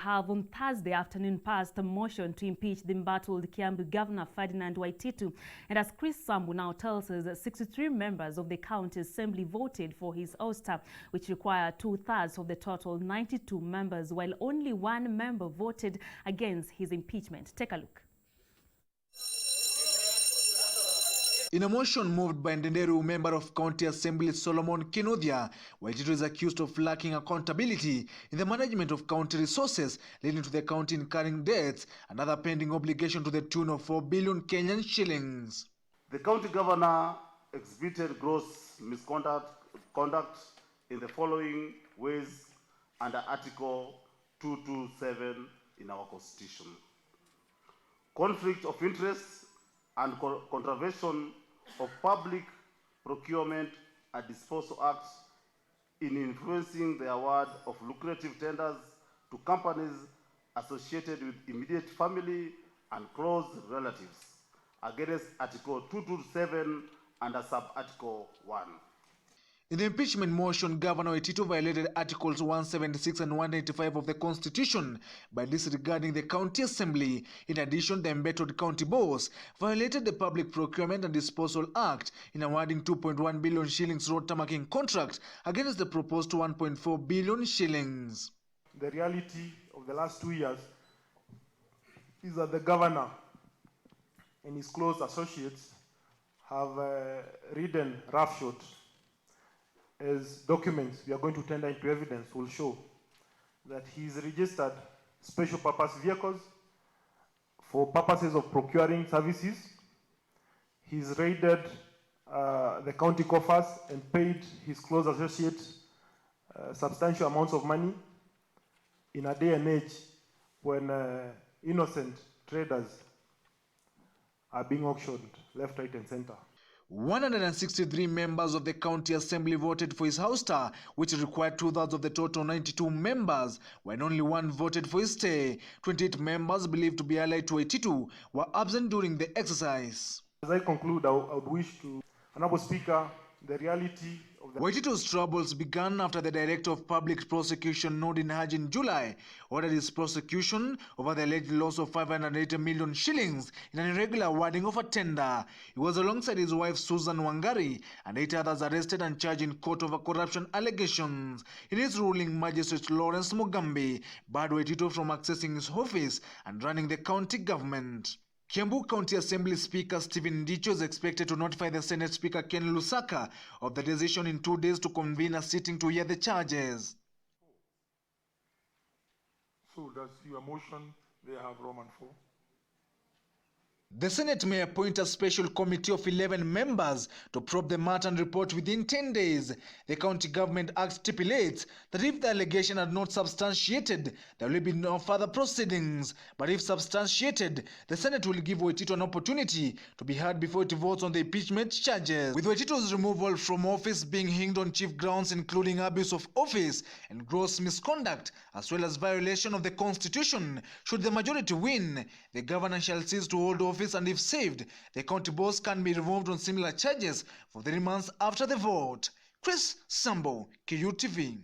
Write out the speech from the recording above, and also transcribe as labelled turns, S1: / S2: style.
S1: Have on Thursday afternoon passed a motion to impeach the embattled Kiambu Governor Ferdinand Waititu. And as Chris Sambu now tells us, 63 members of the county assembly voted for his ouster, which required 2/3 of the total 92 members, while only one member voted against his impeachment. Take a look.
S2: In a motion moved by Ndenderu, member of County Assembly Solomon Kinudhia, Waititu is accused of lacking accountability in the management of county resources, leading to the county incurring debts and other pending obligation to the tune of 4 billion Kenyan shillings.
S3: The county governor exhibited gross misconduct in the following ways under Article 227 in our Constitution: conflict of interest and contravention of public procurement and disposal acts in influencing the award of lucrative tenders to companies associated with immediate family and close relatives against Article 227 under sub-Article 1.
S2: In the impeachment motion, Governor Waititu violated Articles 176 and 195 of the Constitution by disregarding the County Assembly. In addition, the embattled county boss violated the Public Procurement and Disposal Act in awarding 2.1 billion shillings road tarmacking contract against the proposed 1.4 billion shillings.
S4: The reality of the last 2 years is that the governor and his close associates have ridden roughshod, as documents we are going to tender into evidence will show that he's registered special purpose vehicles for purposes of procuring services. He's raided the county coffers and paid his close associates substantial amounts of money in a day and age when innocent traders are being auctioned left, right, and center.
S2: 163 members of the County Assembly voted for his ouster, which required 2/3 of the total 92 members, when only one voted for his stay. 28 members believed to be allied to Waititu were absent during the exercise.
S4: As I conclude, I would wish to, Honorable Speaker, the reality of the...
S2: Waititu's troubles began after the Director of Public Prosecution, Nordin Haji, in July, ordered his prosecution over the alleged loss of 580 million shillings in an irregular awarding of a tender. He was alongside his wife Susan Wangari and 8 others arrested and charged in court over corruption allegations. In his ruling, Magistrate Lawrence Mugambi barred Waititu from accessing his office and running the county government. Kiambu County Assembly Speaker Stephen Ndicho is expected to notify the Senate Speaker Ken Lusaka of the decision in 2 days to convene a sitting to hear the charges.
S5: So does your motion they have Roman 4?
S2: The Senate may appoint a special committee of 11 members to probe the matter and report within 10 days. The County Government Act stipulates that if the allegation are not substantiated, there will be no further proceedings. But if substantiated, the Senate will give Waititu an opportunity to be heard before it votes on the impeachment charges. With Waititu's removal from office being hinged on chief grounds including abuse of office and gross misconduct, as well as violation of the Constitution, should the majority win, the governor shall cease to hold office, and if saved, the county boss can be removed on similar charges for 3 months after the vote. Chris Sambu, KUTV.